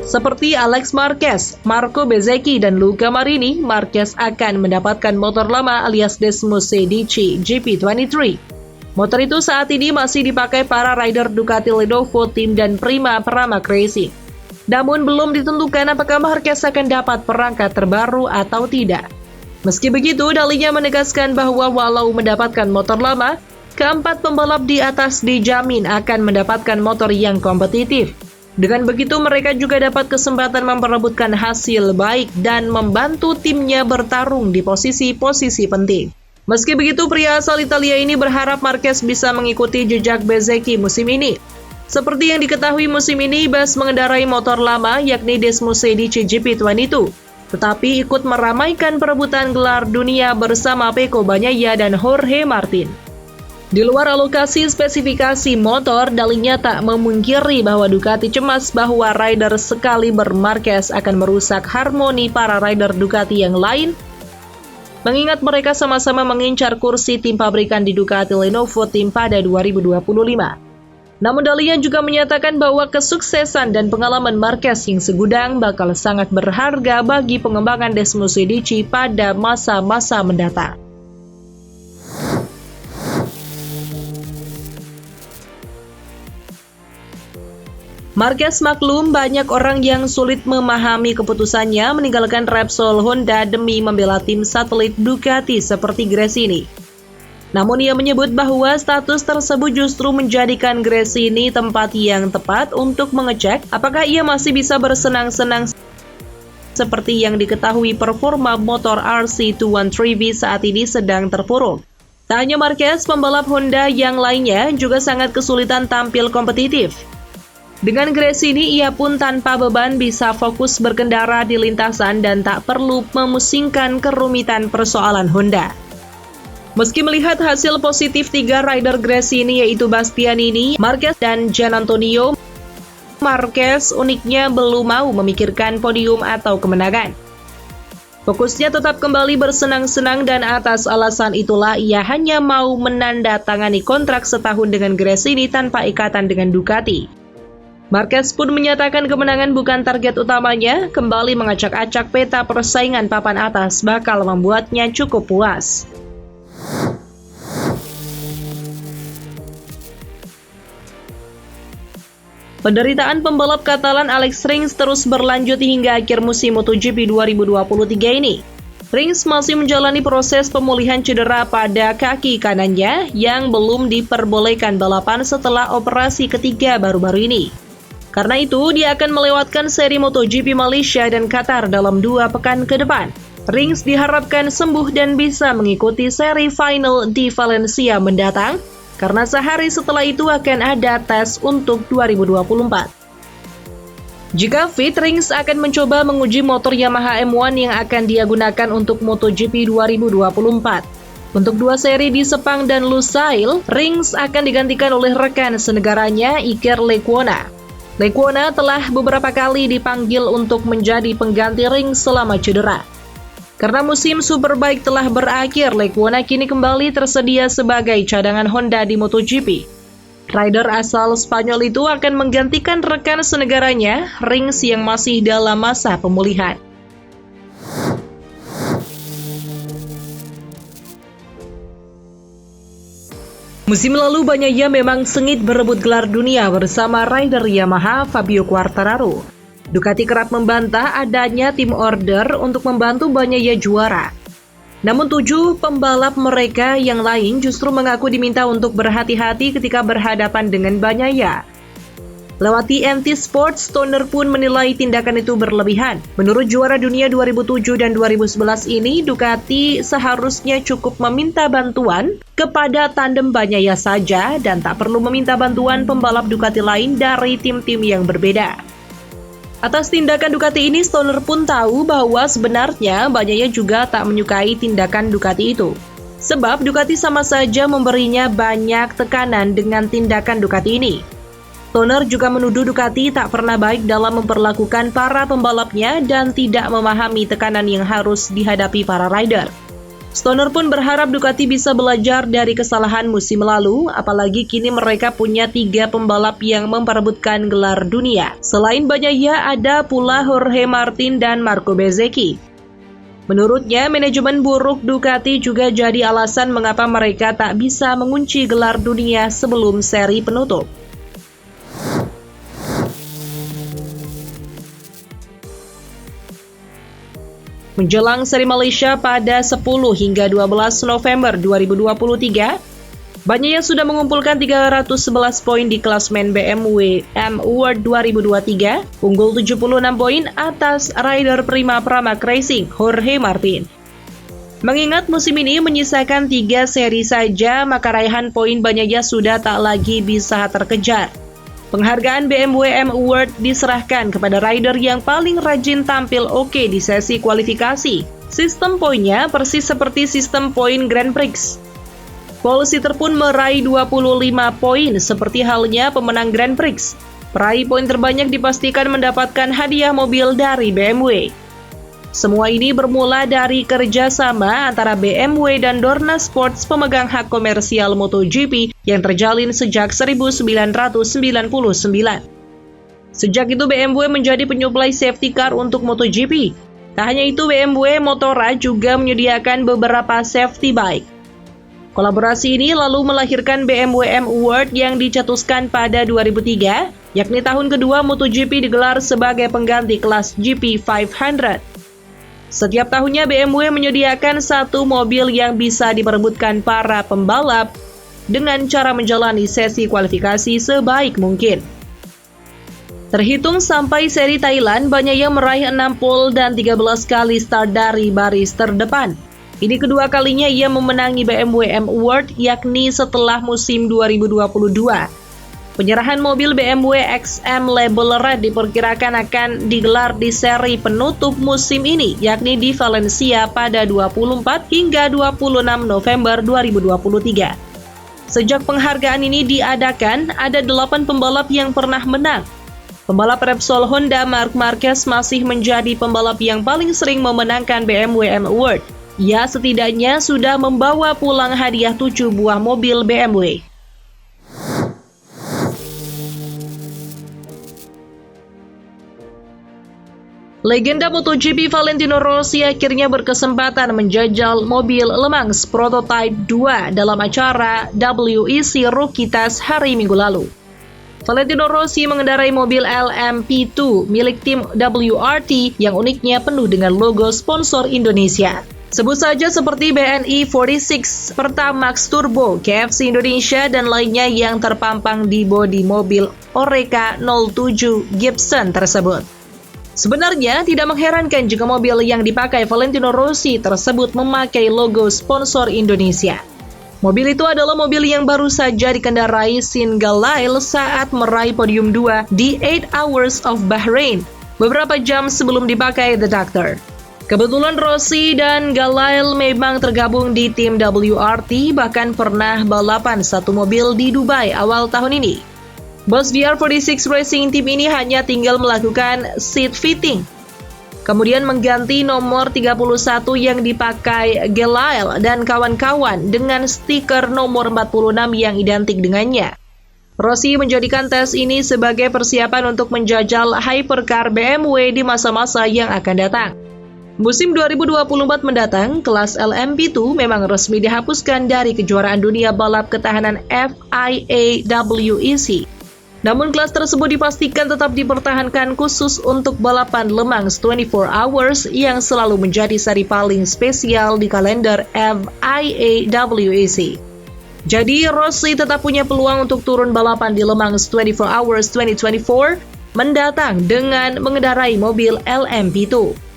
Seperti Alex Marquez, Marco Bezzecchi, dan Luca Marini, Marquez akan mendapatkan motor lama alias Desmosedici GP23. Motor itu saat ini masih dipakai para rider Ducati Lenovo Team dan Prima Pramac Racing. Namun belum ditentukan apakah Marquez akan dapat perangkat terbaru atau tidak. Meski begitu, dalinya menegaskan bahwa walau mendapatkan motor lama, keempat pembalap di atas dijamin akan mendapatkan motor yang kompetitif. Dengan begitu, mereka juga dapat kesempatan memperebutkan hasil baik dan membantu timnya bertarung di posisi-posisi penting. Meski begitu, pria asal Italia ini berharap Marquez bisa mengikuti jejak Bezzecchi musim ini. Seperti yang diketahui musim ini, Bas mengendarai motor lama yakni Desmosedici GP22, tetapi ikut meramaikan perebutan gelar dunia bersama Pecco Bagnaia dan Jorge Martin. Di luar alokasi spesifikasi motor, dalinya tak memungkiri bahwa Ducati cemas bahwa rider sekaliber Marquez akan merusak harmoni para rider Ducati yang lain, mengingat mereka sama-sama mengincar kursi tim pabrikan di Ducati Lenovo Team pada 2025. Namun dalinya juga menyatakan bahwa kesuksesan dan pengalaman Marquez yang segudang bakal sangat berharga bagi pengembangan Desmosedici pada masa-masa mendatang. Marquez maklum banyak orang yang sulit memahami keputusannya meninggalkan Repsol Honda demi membela tim satelit Ducati seperti Gresini. Namun ia menyebut bahwa status tersebut justru menjadikan Gresini tempat yang tepat untuk mengecek apakah ia masih bisa bersenang-senang seperti yang diketahui performa motor RC213V saat ini sedang terpuruk. Tak hanya Marquez, pembalap Honda yang lainnya juga sangat kesulitan tampil kompetitif. Dengan Gresini, ia pun tanpa beban bisa fokus berkendara di lintasan dan tak perlu memusingkan kerumitan persoalan Honda. Meski melihat hasil positif 3 rider Gresini yaitu Bastianini, Marquez, dan Gianantonio, Marquez uniknya belum mau memikirkan podium atau kemenangan. Fokusnya tetap kembali bersenang-senang dan atas alasan itulah ia hanya mau menandatangani kontrak setahun dengan Gresini tanpa ikatan dengan Ducati. Marquez pun menyatakan kemenangan bukan target utamanya, kembali mengacak-acak peta persaingan papan atas bakal membuatnya cukup puas. Penderitaan pembalap Katalan Alex Rins terus berlanjut hingga akhir musim MotoGP 2023 ini. Rins masih menjalani proses pemulihan cedera pada kaki kanannya yang belum diperbolehkan balapan setelah operasi ketiga baru-baru ini. Karena itu, dia akan melewatkan seri MotoGP Malaysia dan Qatar dalam 2 pekan ke depan. Rins diharapkan sembuh dan bisa mengikuti seri final di Valencia mendatang, karena sehari setelah itu akan ada tes untuk 2024. Jika fit, Rins akan mencoba menguji motor Yamaha M1 yang akan dia gunakan untuk MotoGP 2024. Untuk 2 seri di Sepang dan Lusail, Rins akan digantikan oleh rekan senegaranya Iker Lecuona. Lecuona telah beberapa kali dipanggil untuk menjadi pengganti Rins selama cedera. Karena musim Superbike telah berakhir, Lecuona kini kembali tersedia sebagai cadangan Honda di MotoGP. Rider asal Spanyol itu akan menggantikan rekan senegaranya, Rins yang masih dalam masa pemulihan. Musim lalu Bagnaia memang sengit berebut gelar dunia bersama rider Yamaha Fabio Quartararo. Ducati kerap membantah adanya tim order untuk membantu Bagnaia juara. Namun 7 pembalap mereka yang lain justru mengaku diminta untuk berhati-hati ketika berhadapan dengan Bagnaia. Lewat TNT Sports, Stoner pun menilai tindakan itu berlebihan. Menurut juara dunia 2007 dan 2011 ini, Ducati seharusnya cukup meminta bantuan kepada tandem Bagnaia saja dan tak perlu meminta bantuan pembalap Ducati lain dari tim-tim yang berbeda. Atas tindakan Ducati ini, Stoner pun tahu bahwa sebenarnya Bagnaia juga tak menyukai tindakan Ducati itu. Sebab Ducati sama saja memberinya banyak tekanan dengan tindakan Ducati ini. Stoner juga menuduh Ducati tak pernah baik dalam memperlakukan para pembalapnya dan tidak memahami tekanan yang harus dihadapi para rider. Stoner pun berharap Ducati bisa belajar dari kesalahan musim lalu, apalagi kini mereka punya 3 pembalap yang memperebutkan gelar dunia. Selain Bagnaia, ada pula Jorge Martin dan Marco Bezzecchi. Menurutnya, manajemen buruk Ducati juga jadi alasan mengapa mereka tak bisa mengunci gelar dunia sebelum seri penutup. Menjelang seri Malaysia pada 10 hingga 12 November 2023, Bagnaia sudah mengumpulkan 311 poin di klasmen BMW M Award 2023, unggul 76 poin atas rider prima Pramac Racing, Jorge Martin. Mengingat musim ini menyisakan 3 seri saja, maka raihan poin Bagnaia sudah tak lagi bisa terkejar. Penghargaan BMW M Award diserahkan kepada rider yang paling rajin tampil oke di sesi kualifikasi. Sistem poinnya persis seperti sistem poin Grand Prix. Pole sitter pun meraih 25 poin seperti halnya pemenang Grand Prix. Peraih poin terbanyak dipastikan mendapatkan hadiah mobil dari BMW. Semua ini bermula dari kerjasama antara BMW dan Dorna Sports, pemegang hak komersial MotoGP yang terjalin sejak 1999. Sejak itu BMW menjadi penyuplai safety car untuk MotoGP. Tak hanya itu, BMW Motorrad juga menyediakan beberapa safety bike. Kolaborasi ini lalu melahirkan BMW M Award yang dicetuskan pada 2003, yakni tahun kedua MotoGP digelar sebagai pengganti kelas GP 500. Setiap tahunnya BMW menyediakan satu mobil yang bisa diperebutkan para pembalap dengan cara menjalani sesi kualifikasi sebaik mungkin. Terhitung sampai seri Thailand, Bagnaia meraih 6 pole dan 13 kali start dari baris terdepan. Ini kedua kalinya ia memenangi BMW M Award, yakni setelah musim 2022. Penyerahan mobil BMW XM label Red diperkirakan akan digelar di seri penutup musim ini, yakni di Valencia pada 24 hingga 26 November 2023. Sejak penghargaan ini diadakan, ada 8 pembalap yang pernah menang. Pembalap Repsol Honda Marc Marquez masih menjadi pembalap yang paling sering memenangkan BMW M Award. Ia setidaknya sudah membawa pulang hadiah 7 buah mobil BMW. Legenda MotoGP Valentino Rossi akhirnya berkesempatan menjajal mobil Le Mans Prototype 2 dalam acara WEC Rookie Test hari Minggu lalu. Valentino Rossi mengendarai mobil LMP2 milik tim WRT yang uniknya penuh dengan logo sponsor Indonesia. Sebut saja seperti BNI 46, Pertamax Turbo, KFC Indonesia, dan lainnya yang terpampang di bodi mobil Oreca 07 Gibson tersebut. Sebenarnya tidak mengherankan jika mobil yang dipakai Valentino Rossi tersebut memakai logo sponsor Indonesia. Mobil itu adalah mobil yang baru saja dikendarai Shin Galail saat meraih podium 2 di 8 Hours of Bahrain, beberapa jam sebelum dipakai The Doctor. Kebetulan Rossi dan Galail memang tergabung di tim WRT, bahkan pernah balapan satu mobil di Dubai awal tahun ini. Bos VR46 Racing Team ini hanya tinggal melakukan seat fitting, kemudian mengganti nomor 31 yang dipakai Galail dan kawan-kawan dengan stiker nomor 46 yang identik dengannya. Rossi menjadikan tes ini sebagai persiapan untuk menjajal hypercar BMW di masa-masa yang akan datang. Musim 2024 mendatang, kelas LMP2 memang resmi dihapuskan dari kejuaraan dunia balap ketahanan FIA WEC. Namun kelas tersebut dipastikan tetap dipertahankan khusus untuk balapan Le Mans 24 Hours yang selalu menjadi seri paling spesial di kalender FIA WEC. Jadi Rossi tetap punya peluang untuk turun balapan di Le Mans 24 Hours 2024 mendatang dengan mengendarai mobil LMP2.